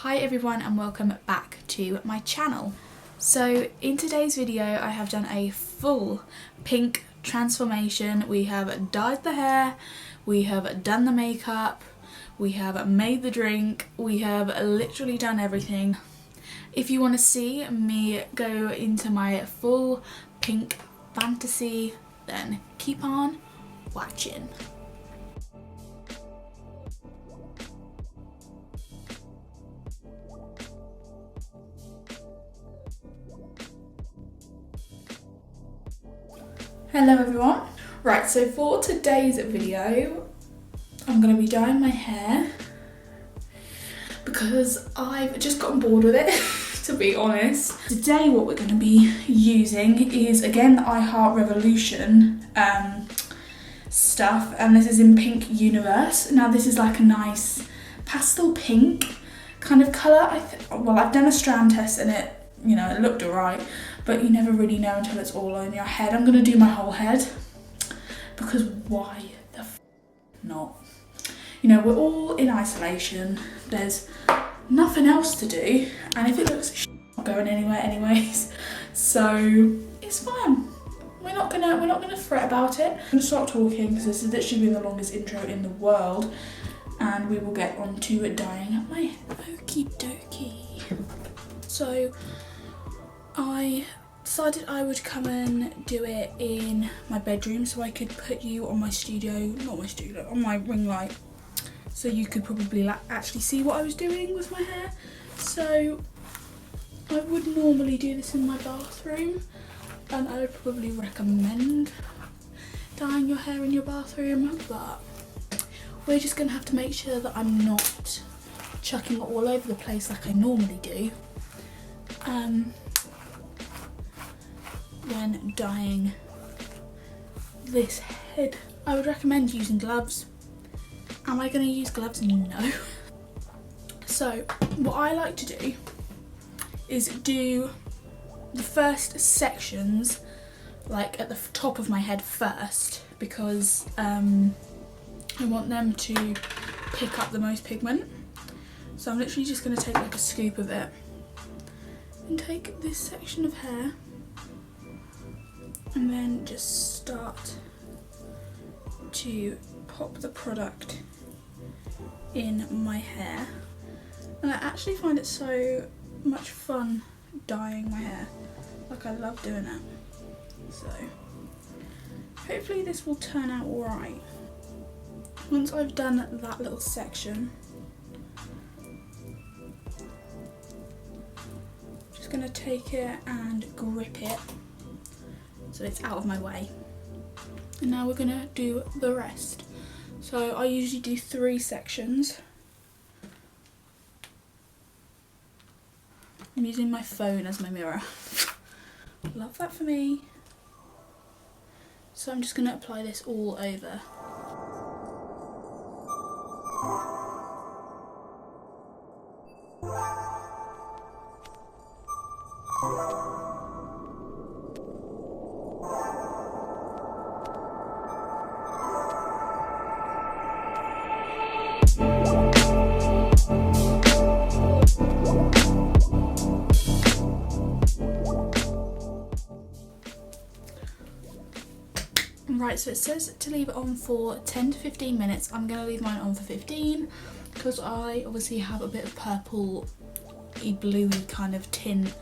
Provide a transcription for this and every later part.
Hi everyone and welcome back to my channel. So in today's video I have done a full pink transformation. We have dyed the hair, we have done the makeup, we have made the drink, we have literally done everything. If you want to see me go into my full pink fantasy, then keep on watching. Hello everyone. Right, so for today's video I'm going to be dyeing my hair because I've just gotten bored with it to be honest. Today what we're going to be using is again the I Heart Revolution stuff, and this is in Pink Universe. Now this is like a nice pastel pink kind of colour. Well, I've done a strand test and it, you know, it looked alright, but you never really know until it's all on your head. I'm going to do my whole head because why the f not? You know, we're all in isolation, there's nothing else to do, and if it looks like not going anywhere anyways, so it's fine. We're not gonna fret about it. I'm gonna start talking because this has literally been the longest intro in the world, and we will get on to dyeing my hair. Okie dokie. So I decided I would come and do it in my bedroom so I could put you on my on my ring light, so you could probably actually see what I was doing with my hair. So I would normally do this in my bathroom, and I would probably recommend dyeing your hair in your bathroom, but we're just gonna have to make sure that I'm not chucking it all over the place like I normally do when dyeing this head. I would recommend using gloves. Am I going to use gloves? No. So what I like to do is do the first sections like at the top of my head first, because I want them to pick up the most pigment. So I'm literally just going to take like a scoop of it and take this section of hair and then just start to pop the product in my hair. And I actually find it so much fun dyeing my hair. Like, I love doing it. So hopefully this will turn out alright. Once I've done that little section, I'm just going to take it and grip it so it's out of my way. And now we're going to do the rest. So I usually do 3 sections. I'm using my phone as my mirror. Love that for me. So I'm just going to apply this all over. Right, so it says to leave it on for 10 to 15 minutes. I'm going to leave mine on for 15 because I obviously have a bit of purple-y, bluey kind of tint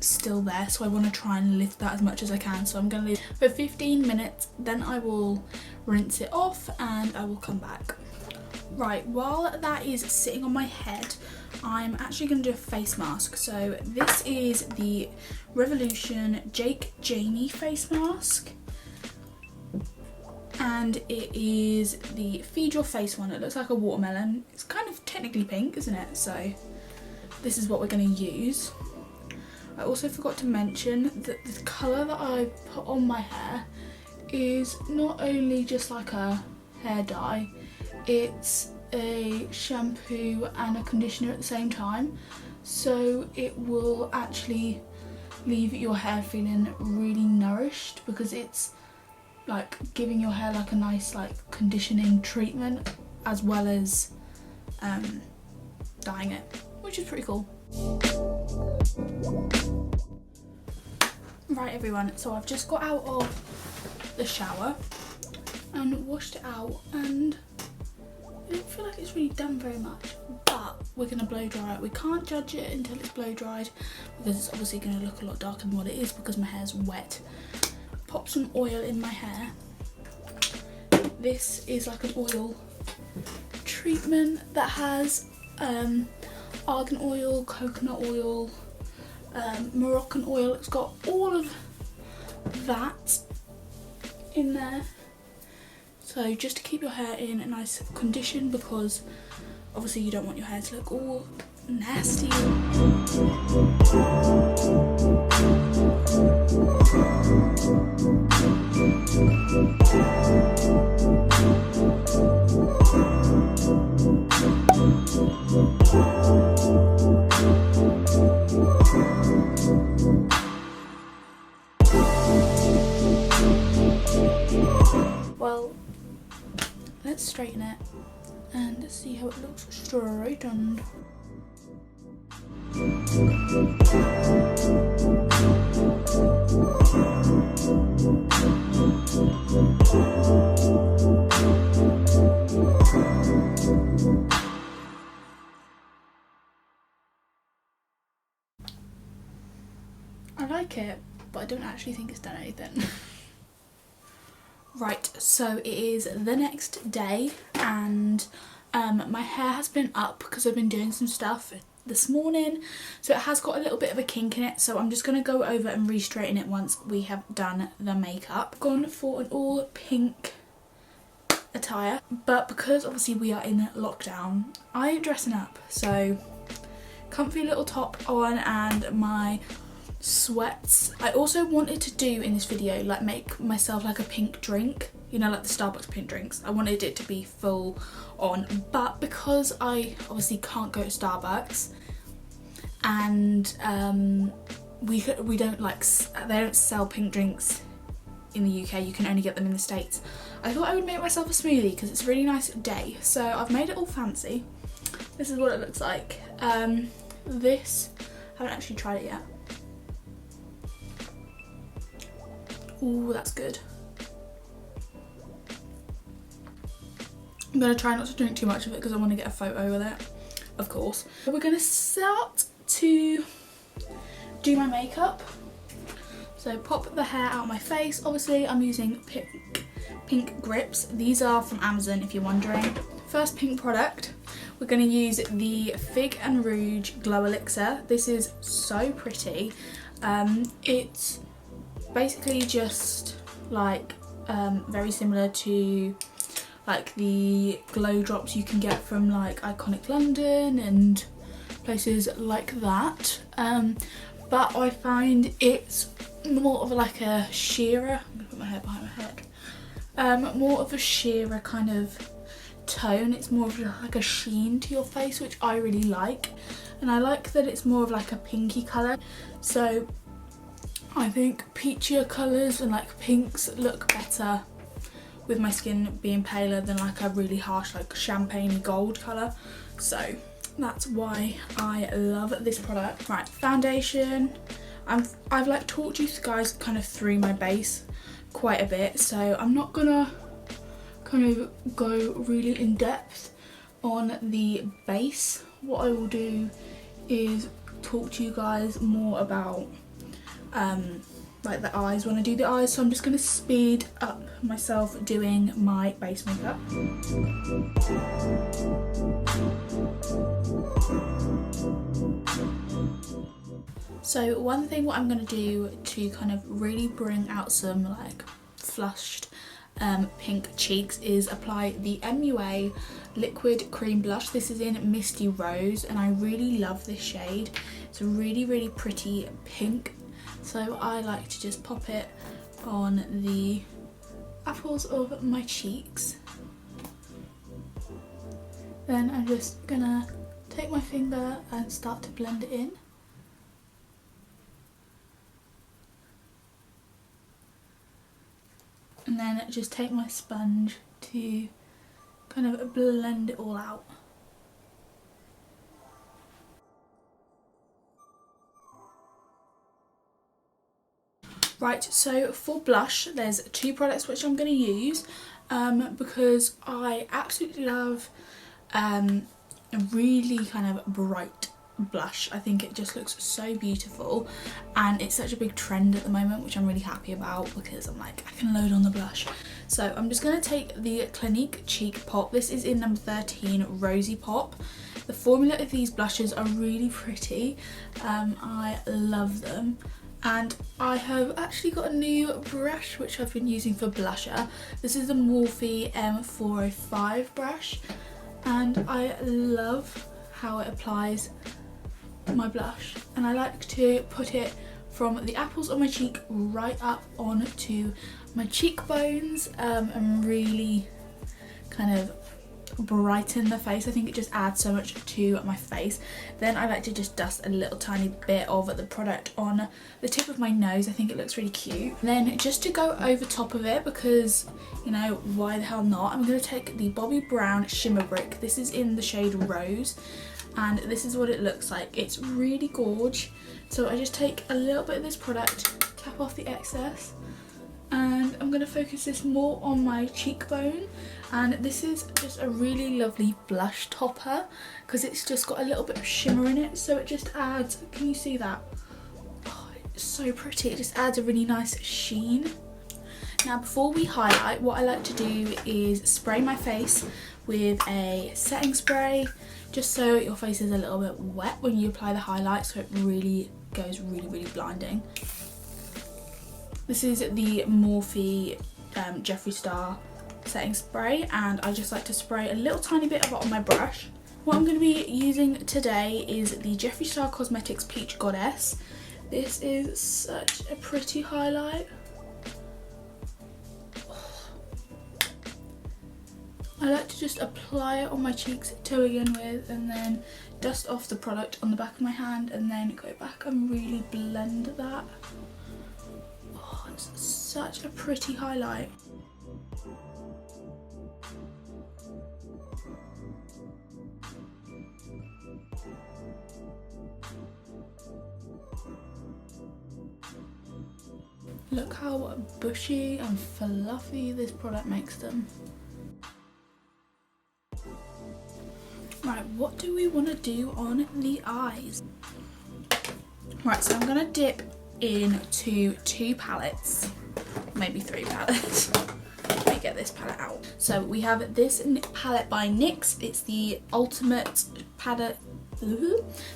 still there, so I want to try and lift that as much as I can. So I'm going to leave it for 15 minutes, then I will rinse it off and I will come back. Right, while that is sitting on my head, I'm actually going to do a face mask. So this is the Revolution Jake Jamie face mask, and it is the Feed Your Face one. It looks like a watermelon. It's kind of technically pink, isn't it? So this is what we're going to use. I also forgot to mention that the colour that I put on my hair is not only just like a hair dye, it's a shampoo and a conditioner at the same time, so it will actually leave your hair feeling really nourished, because it's like giving your hair like a nice like conditioning treatment, as well as dyeing it, which is pretty cool. Right everyone, so I've just got out of the shower and washed it out, and I don't feel like it's really done very much, but we're going to blow dry it. We can't judge it until it's blow dried because it's obviously going to look a lot darker than what it is because my hair's wet. Pop some oil in my hair. This is like an oil treatment that has argan oil, coconut oil, Moroccan oil. It's got all of that in there. So just to keep your hair in a nice condition, because obviously you don't want your hair to look all nasty. Well, let's straighten it and see how it looks straightened. I like it, but I don't actually think it's done anything. Right, so it is the next day, and my hair has been up because I've been doing some stuff this morning, so it has got a little bit of a kink in it, so I'm just going to go over and re-straighten it once we have done the makeup. Gone for an all pink attire, but because obviously we are in lockdown, I ain't dressing up, so comfy little top on and my sweats. I also wanted to do in this video, like, make myself like a pink drink, you know, like the Starbucks pink drinks. I wanted it to be full on, but because I obviously can't go to Starbucks and we don't like, they don't sell pink drinks in the UK, you can only get them in the States, I thought I would make myself a smoothie because it's a really nice day. So I've made it all fancy. This is what it looks like. This, I haven't actually tried it yet. Ooh, that's good. I'm going to try not to drink too much of it because I want to get a photo with it, of course. We're going to start to do my makeup. So pop the hair out of my face. Obviously I'm using pink grips. These are from Amazon if you're wondering. First pink product, we're going to use the Fig and Rouge Glow Elixir. This is so pretty. It's basically just like very similar to like the glow drops you can get from like Iconic London and places like that, but I find it's more of like a sheerer, I'm gonna put my hair behind my head, more of a sheerer kind of tone. It's more of like a sheen to your face, which I really like, and I like that it's more of like a pinky colour. So I think peachier colours and like pinks look better with my skin being paler than like a really harsh like champagne gold colour. So that's why I love this product. Right, foundation. I've like talked you guys kind of through my base quite a bit, so I'm not gonna kind of go really in depth on the base. What I will do is talk to you guys more about like the eyes when I do the eyes, so I'm just going to speed up myself doing my base makeup. So one thing what I'm going to do to kind of really bring out some like flushed pink cheeks is apply the MUA liquid cream blush. This is in Misty Rose and I really love this shade. It's a really pretty pink. So I like to just pop it on the apples of my cheeks. Then I'm just gonna take my finger and start to blend it in. And then just take my sponge to kind of blend it all out. Right, so for blush, there's 2 products which I'm going to use because I absolutely love a really kind of bright blush. I think it just looks so beautiful, and it's such a big trend at the moment, which I'm really happy about because I'm like, I can load on the blush. So I'm just going to take the Clinique Cheek Pop. This is in number 13, Rosy Pop. The formula of these blushes are really pretty. I love them. And I have actually got a new brush which I've been using for blusher. This is the Morphe M405 brush, and I love how it applies my blush. And I like to put it from the apples on my cheek right up onto my cheekbones and really kind of brighten the face. I think it just adds so much to my face. Then I like to just dust a little tiny bit of the product on the tip of my nose. I think it looks really cute. And then just to go over top of it, because you know, why the hell not, I'm going to take the Bobbi Brown Shimmer Brick. This is in the shade Rose, and this is what it looks like. It's really gorge. So I just take a little bit of this product, tap off the excess, and I'm going to focus this more on my cheekbone. And this is just a really lovely blush topper because it's just got a little bit of shimmer in it, so it just adds, can you see that? Oh, it's so pretty. It just adds a really nice sheen. Now before we highlight, what I like to do is spray my face with a setting spray, just so your face is a little bit wet when you apply the highlight, so it really goes really blinding. This is the Morphe Jeffree Star setting spray, and I just like to spray a little tiny bit of it on my brush. What I'm going to be using today is the Jeffree Star Cosmetics Peach Goddess. This is such a pretty highlight. I like to just apply it on my cheeks to begin with, and then dust off the product on the back of my hand, and then go back and really blend that. Oh, it's such a pretty highlight. Look how bushy and fluffy this product makes them. Right, what do we want to do on the eyes? Right, so I'm going to dip into 2 palettes, maybe 3 palettes. Let me get this palette out. So we have this palette by NYX. It's the Ultimate palette.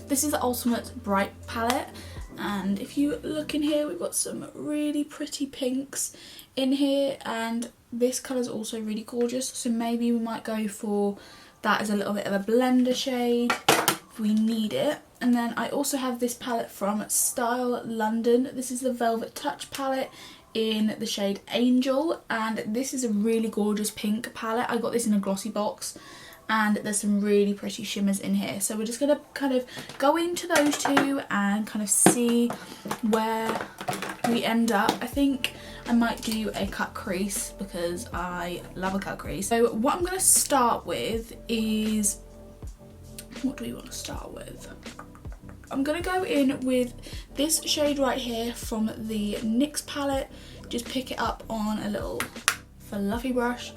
This is the Ultimate Bright palette. And if you look in here, we've got some really pretty pinks in here, and this colour is also really gorgeous, so maybe we might go for that as a little bit of a blender shade if we need it. And then I also have this palette from Style London. This is the Velvet Touch palette in the shade Angel, and this is a really gorgeous pink palette. I got this in a glossy box, and there's some really pretty shimmers in here. So we're just going to kind of go into those 2 and kind of see where we end up. I think I might do a cut crease because I love a cut crease. So what I'm going to start with is, what do we want to start with? I'm going to go in with this shade right here from the NYX palette. Just pick it up on a little fluffy brush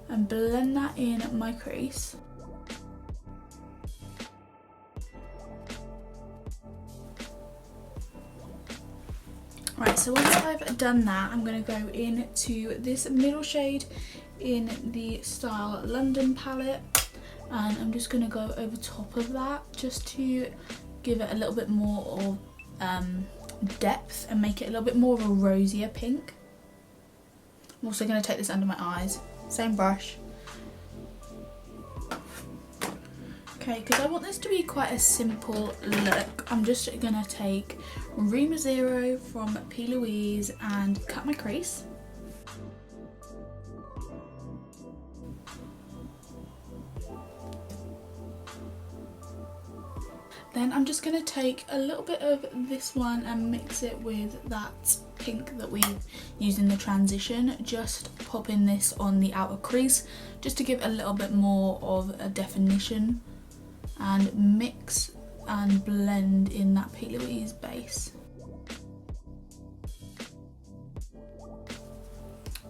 and blend that in my crease. Right, so once I've done that, I'm going to go into this middle shade in the Style London palette, and I'm just going to go over top of that just to give it a little bit more of depth and make it a little bit more of a rosier pink. I'm also going to take this under my eyes, same brush. Okay, because I want this to be quite a simple look, I'm just going to take Rima Zero from P. Louise and cut my crease. Then I'm just going to take a little bit of this one and mix it with that pink that we used in the transition. Just popping this on the outer crease just to give a little bit more of a definition, and mix and blend in that P. Louise base.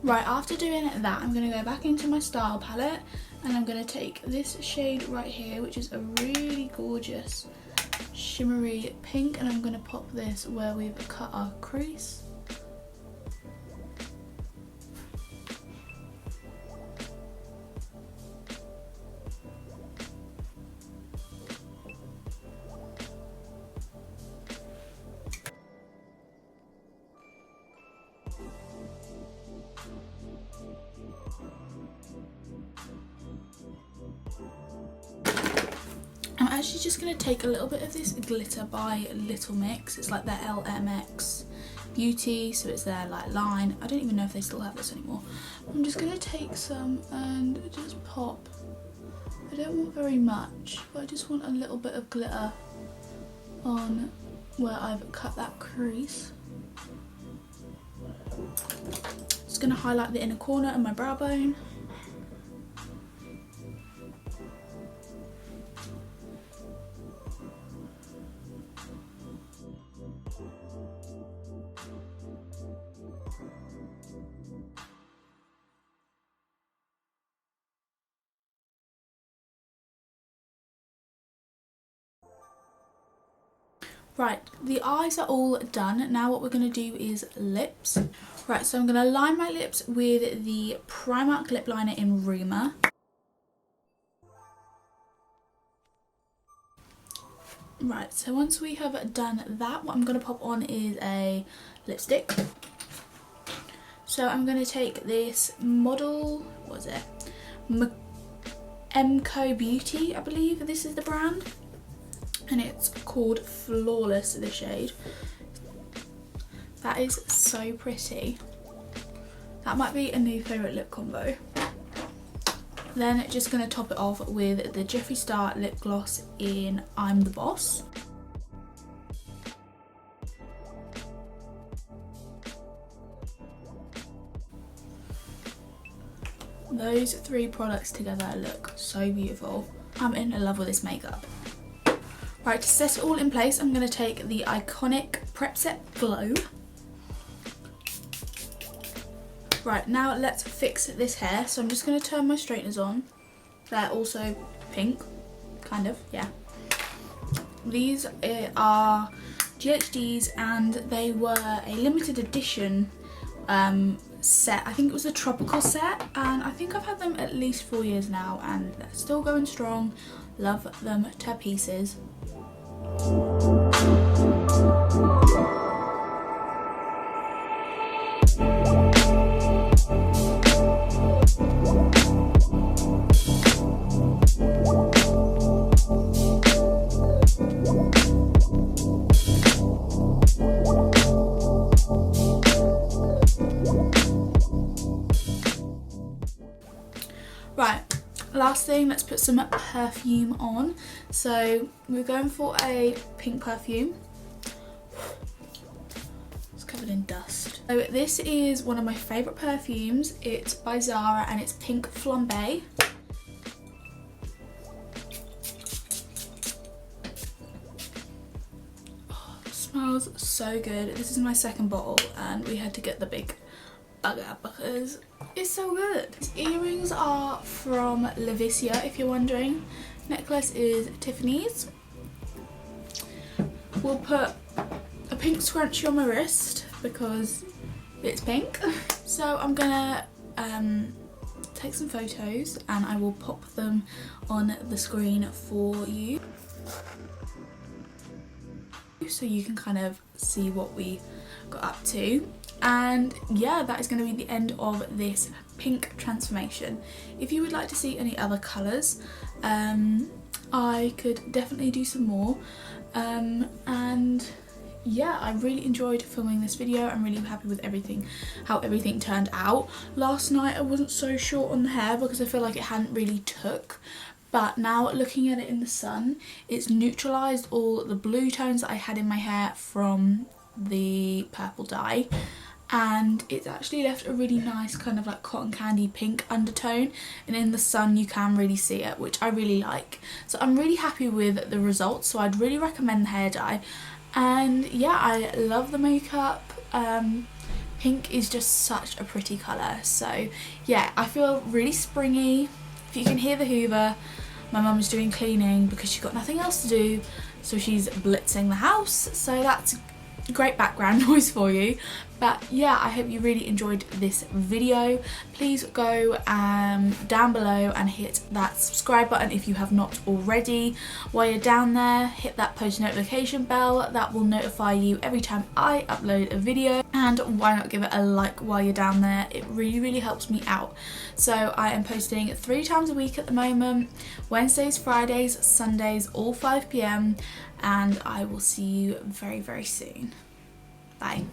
Right, after doing that, I'm going to go back into my style palette and I'm going to take this shade right here, which is a really gorgeous shimmery pink, and I'm going to pop this where we've cut our crease. I'm actually just going to take a little bit of this glitter by Little Mix. It's like their LMX Beauty, so it's their like line. I don't even know if they still have this anymore. I'm just going to take some and just pop. I don't want very much, but I just want a little bit of glitter on where I've cut that crease. Just going to highlight the inner corner and my brow bone. Right, the eyes are all done. Now what we're going to do is lips. Right, so I'm going to line my lips with the Primark lip liner in Rumour. Right, so once we have done that, what I'm going to pop on is a lipstick. So I'm going to take this model, what is it? Mco Beauty, I believe this is the brand. And it's called Flawless, the shade. That is so pretty. That might be a new favourite lip combo. Then just going to top it off with the Jeffree Star lip gloss in I'm the Boss. Those three products together look so beautiful. I'm in love with this makeup. Right, to set it all in place, I'm going to take the iconic Prep Set Glow. Right, now let's fix this hair. So I'm just going to turn my straighteners on. They're also pink, kind of, yeah. These are GHDs and they were a limited edition set. I think it was a tropical set, and I think I've had them at least 4 years now and they're still going strong. Love them to pieces. Right, last thing, let's put some perfume on. So we're going for a pink perfume. It's covered in dust. So this is one of my favourite perfumes. It's by Zara and it's Pink Flambe. Oh, it smells so good. This is my second bottle and we had to get the big bugger because it's so good. These earrings are from Levicia, if you're wondering. Necklace is Tiffany's. We'll put a pink scrunchie on my wrist because it's pink. So I'm gonna take some photos and I will pop them on the screen for you, so you can kind of see what we got up to. And yeah, that is going to be the end of this pink transformation. If you would like to see any other colours, I could definitely do some more. And yeah, I really enjoyed filming this video. I'm really happy with everything, how everything turned out. Last night I wasn't so sure on the hair because I feel like it hadn't really took. But now looking at it in the sun, it's neutralised all the blue tones that I had in my hair from the purple dye. And it's actually left a really nice kind of like cotton candy pink undertone, and in the sun you can really see it, which I really like. So I'm really happy with the results, so I'd really recommend the hair dye. And yeah, I love the makeup. Pink is just such a pretty colour. So yeah, I feel really springy. If you can hear the Hoover, my mum is doing cleaning because she's got nothing else to do, so she's blitzing the house. So that's great background noise for you. But yeah, I hope you really enjoyed this video. Please go down below and hit that subscribe button if you have not already. While you're down there, hit that post notification bell. That will notify you every time I upload a video. And why not give it a like while you're down there? It really helps me out. So I am posting 3 times a week at the moment: Wednesdays, Fridays, Sundays, all 5 PM, and I will see you very soon. Bye.